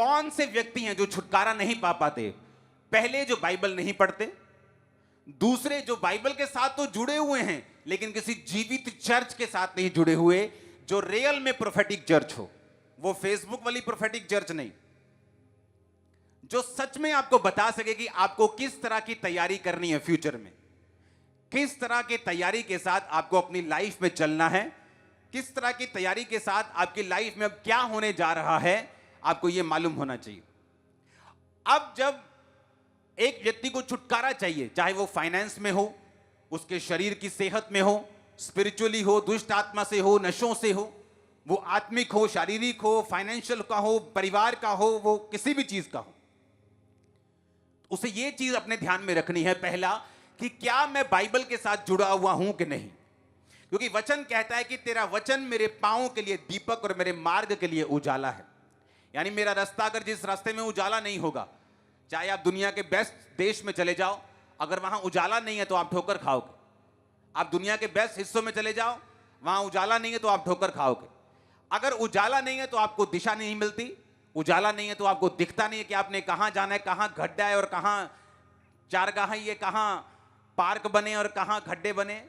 कौन से व्यक्ति हैं जो छुटकारा नहीं पा पाते? पहले जो बाइबल नहीं पढ़ते, दूसरे जो बाइबल के साथ तो जुड़े हुए हैं लेकिन किसी जीवित चर्च के साथ नहीं जुड़े हुए, जो रियल में प्रोफेटिक चर्च हो, वो फेसबुक वाली प्रोफेटिक चर्च नहीं, जो सच में आपको बता सके कि आपको किस तरह की तैयारी करनी है फ्यूचर में, किस तरह की तैयारी के साथ आपको अपनी लाइफ में चलना है, किस तरह की तैयारी के साथ आपकी लाइफ में अब क्या होने जा रहा है, आपको यह मालूम होना चाहिए। अब जब एक व्यक्ति को छुटकारा चाहिए, चाहे वो फाइनेंस में हो, उसके शरीर की सेहत में हो, स्पिरिचुअली हो, दुष्ट आत्मा से हो, नशों से हो, वो आत्मिक हो, शारीरिक हो, फाइनेंशियल का हो, परिवार का हो, वो किसी भी चीज का हो, उसे ये चीज अपने ध्यान में रखनी है पहला कि क्या मैं बाइबल के साथ जुड़ा हुआ हूं कि नहीं। क्योंकि वचन कहता है कि तेरा वचन मेरे पांवों के लिए दीपक और मेरे मार्ग के लिए उजाला है। यानी मेरा रास्ता अगर जिस रास्ते में उजाला नहीं होगा, चाहे आप दुनिया के बेस्ट देश में चले जाओ, अगर वहां उजाला नहीं है तो आप ठोकर खाओगे। आप दुनिया के बेस्ट हिस्सों में चले जाओ, वहां उजाला नहीं है तो आप ठोकर खाओगे। अगर उजाला नहीं है तो आपको दिशा नहीं मिलती, उजाला नहीं है तो आपको दिखता नहीं है कि आपने कहां जाना है, कहां गड्ढा है और कहां चारगाह है, कहां पार्क बने और कहां गड्ढे बने।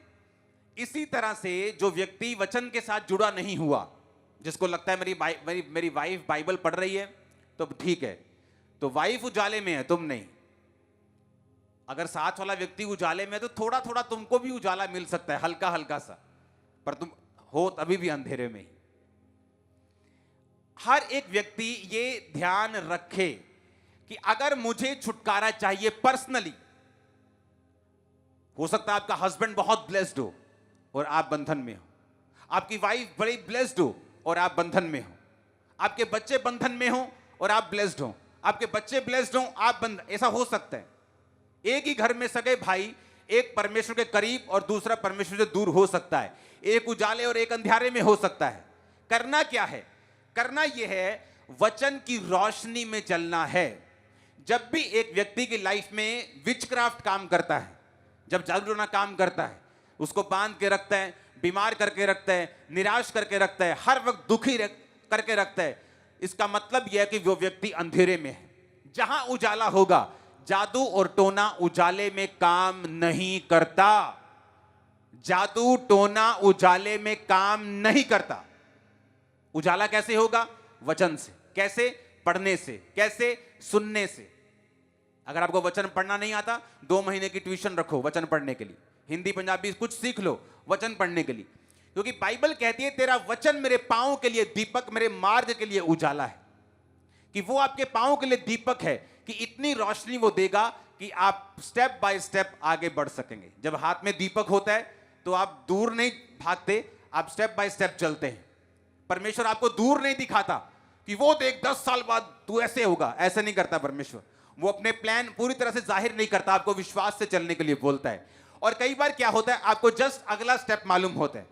इसी तरह से जो व्यक्ति वचन के साथ जुड़ा नहीं हुआ, जिसको लगता है मेरी वाइफ बाइबल पढ़ रही है तो ठीक है, तो वाइफ उजाले में है, तुम नहीं। अगर साथ वाला व्यक्ति उजाले में है तो थोड़ा थोड़ा तुमको भी उजाला मिल सकता है, हल्का हल्का सा, पर तुम हो तभी भी अंधेरे में ही। हर एक व्यक्ति ये ध्यान रखे कि अगर मुझे छुटकारा चाहिए पर्सनली, हो सकता है आपका हस्बैंड बहुत ब्लेस्ड हो और आप बंधन में हो, आपकी वाइफ बड़ी ब्लेस्ड हो और आप बंधन में हो, आपके बच्चे बंधन में हो और आप ब्लेस्ड हो, आपके बच्चे ब्लेस्ड हो, आप बंधन, ऐसा हो सकता है। एक ही घर में सगे भाई, एक परमेश्वर के करीब और दूसरा परमेश्वर से दूर हो सकता है, एक उजाले और एक अंधियारे में हो सकता है। करना क्या है? करना यह है वचन की रोशनी में चलना है। जब भी एक व्यक्ति की लाइफ में विचक्राफ्ट काम करता है, जब जादूटोना काम करता है, उसको बांध के रखता है, बीमार करके रखता है, निराश करके रखता है, हर वक्त दुखी करके रखता है, इसका मतलब यह है कि वो व्यक्ति अंधेरे में है। जहां उजाला होगा, जादू और टोना उजाले में काम नहीं करता। जादू टोना उजाले में काम नहीं करता। उजाला कैसे होगा? वचन से। कैसे? पढ़ने से। कैसे? सुनने से। अगर आपको वचन पढ़ना नहीं आता, 2 महीने की ट्यूशन रखो वचन पढ़ने के लिए, हिंदी पंजाबी कुछ सीख लो वचन पढ़ने के लिए। क्योंकि बाइबल कहती है तेरा वचन मेरे पांव के लिए दीपक, मेरे मार्ग के लिए उजाला है। कि वो आपके पांव के लिए दीपक है कि इतनी रोशनी वो देगा कि आप स्टेप बाय स्टेप आगे बढ़ सकेंगे। जब हाथ में दीपक होता है तो आप दूर नहीं भागते, आप स्टेप बाय स्टेप चलते हैं। परमेश्वर आपको दूर नहीं दिखाता कि वो देख 10 साल बाद तू ऐसे होगा, ऐसे नहीं करता परमेश्वर। वो अपने प्लान पूरी तरह से जाहिर नहीं करता, आपको विश्वास से चलने के लिए बोलता है। और कई बार क्या होता है, आपको जस्ट अगला स्टेप मालूम होता है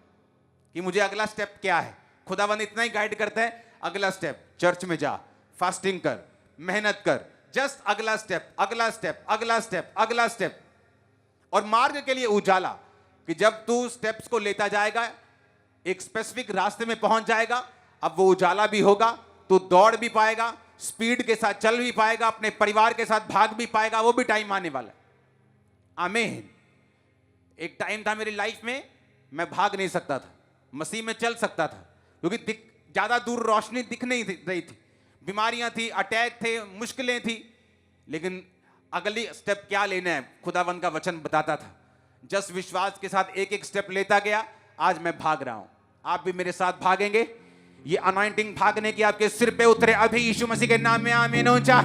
कि मुझे अगला स्टेप क्या है। खुदावंद इतना ही गाइड करता है, अगला स्टेप चर्च में जा, फास्टिंग कर, मेहनत कर, जस्ट अगला स्टेप, अगला स्टेप, अगला स्टेप, अगला स्टेप। और मार्ग के लिए उजाला कि जब तू स्टेप्स को लेता जाएगा, एक स्पेसिफिक रास्ते में पहुंच जाएगा, अब वो उजाला भी होगा, तू दौड़ भी पाएगा, स्पीड के साथ चल भी पाएगा, अपने परिवार के साथ भाग भी पाएगा। वो भी टाइम आने वाला है। आमीन। एक टाइम था मेरी लाइफ में, मैं भाग नहीं सकता था, मसीह में चल सकता था, क्योंकि ज्यादा दूर रोशनी दिख नहीं रही थी, बीमारियां थी, अटैक थे, मुश्किलें थी। लेकिन अगली स्टेप क्या लेना है, खुदावंद का वचन बताता था। जस्ट विश्वास के साथ एक एक स्टेप लेता गया, आज मैं भाग रहा हूं। आप भी मेरे साथ भागेंगे। ये अनॉइंटिंग भागने की आपके सिर पे उतरे अभी यीशु मसीह के नाम में। आमीन। ऊंचा